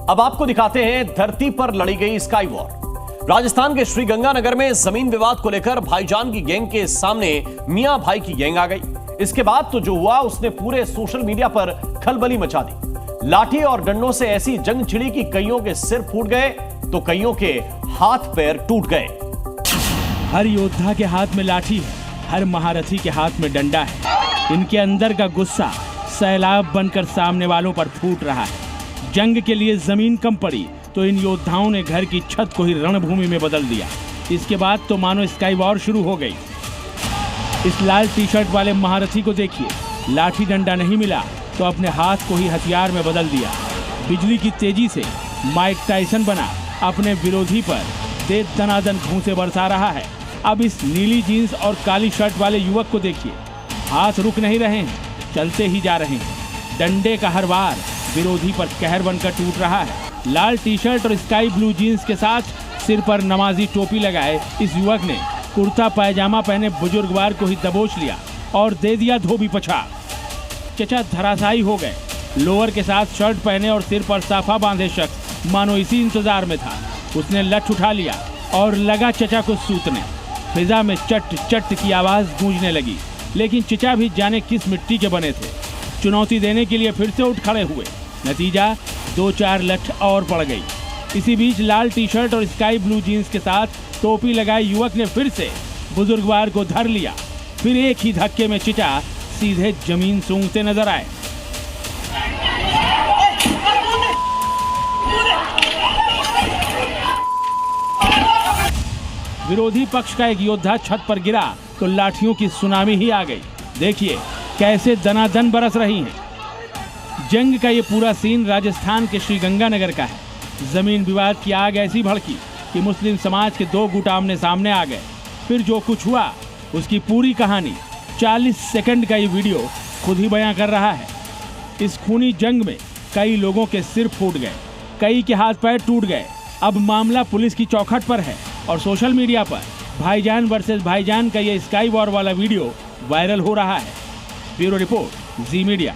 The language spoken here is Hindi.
अब आपको दिखाते हैं धरती पर लड़ी गई स्काई वॉर। राजस्थान के श्रीगंगानगर में जमीन विवाद को लेकर भाईजान की गैंग के सामने मियां भाई की गैंग आ गई। इसके बाद तो जो हुआ उसने पूरे सोशल मीडिया पर खलबली मचा दी। लाठी और डंडों से ऐसी जंग छिड़ी कि कईयों के सिर फूट गए तो कईयों के हाथ पैर टूट गए। हर योद्धा के हाथ में लाठी है, हर महारथी के हाथ में डंडा है। इनके अंदर का गुस्सा सैलाब बनकर सामने वालों पर फूट रहा है। जंग के लिए जमीन कम पड़ी तो इन योद्धाओं ने घर की छत को ही रणभूमि में बदल दिया। इसके बाद तो मानो स्काई वॉर शुरू हो गई। इस लाल टी शर्ट वाले महारथी को देखिए, लाठी डंडा नहीं मिला तो अपने हाथ को ही हथियार में बदल दिया। बिजली की तेजी से माइक टाइसन बना अपने विरोधी पर दे दनादन घूंसे बरसा रहा है। अब इस नीली जीन्स और काली शर्ट वाले युवक को देखिए, हाथ रुक नहीं रहे हैं, चलते ही जा रहे हैं। डंडे का हर वार विरोधी पर कहर बनकर टूट रहा है। लाल टी शर्ट और स्काई ब्लू जीन्स के साथ सिर पर नमाजी टोपी लगाए इस युवक ने कुर्ता पायजामा पहने बुजुर्गवार को ही दबोच लिया और दे दिया धोबी पछाड़। चचा धराशायी हो गए। लोअर के साथ शर्ट पहने और सिर पर साफा बांधे शख्स मानो इसी इंतजार में था। उसने लठ उठा लिया और लगा चचा को सूतने। फिजा में चट चट की आवाज गूंजने लगी, लेकिन चचा भी जाने किस मिट्टी के बने थे। चुनौती देने के लिए फिर से उठ खड़े हुए। नतीजा 2-4 लठ और पड़ गई। इसी बीच लाल टी शर्ट और स्काई ब्लू जीन्स के साथ टोपी लगाए युवक ने फिर से बुजुर्गवार को धर लिया। फिर एक ही धक्के में चचा सीधे जमीन सूंघते नजर आए। विरोधी पक्ष का एक योद्धा छत पर गिरा तो लाठियों की सुनामी ही आ गई। देखिए कैसे दनादन बरस रही हैं। जंग का ये पूरा सीन राजस्थान के श्रीगंगानगर का है। जमीन विवाद की आग ऐसी भड़की कि मुस्लिम समाज के दो गुट आमने सामने आ गए। फिर जो कुछ हुआ उसकी पूरी कहानी 40 सेकंड का ये वीडियो खुद ही बयां कर रहा है। इस खूनी जंग में कई लोगों के सिर फूट गए, कई के हाथ पैर टूट गए। अब मामला पुलिस की चौखट पर है और सोशल मीडिया पर भाईजान वर्सेस भाईजान का ये स्काई वॉर वाला वीडियो वायरल हो रहा है। ब्यूरो रिपोर्ट, जी मीडिया।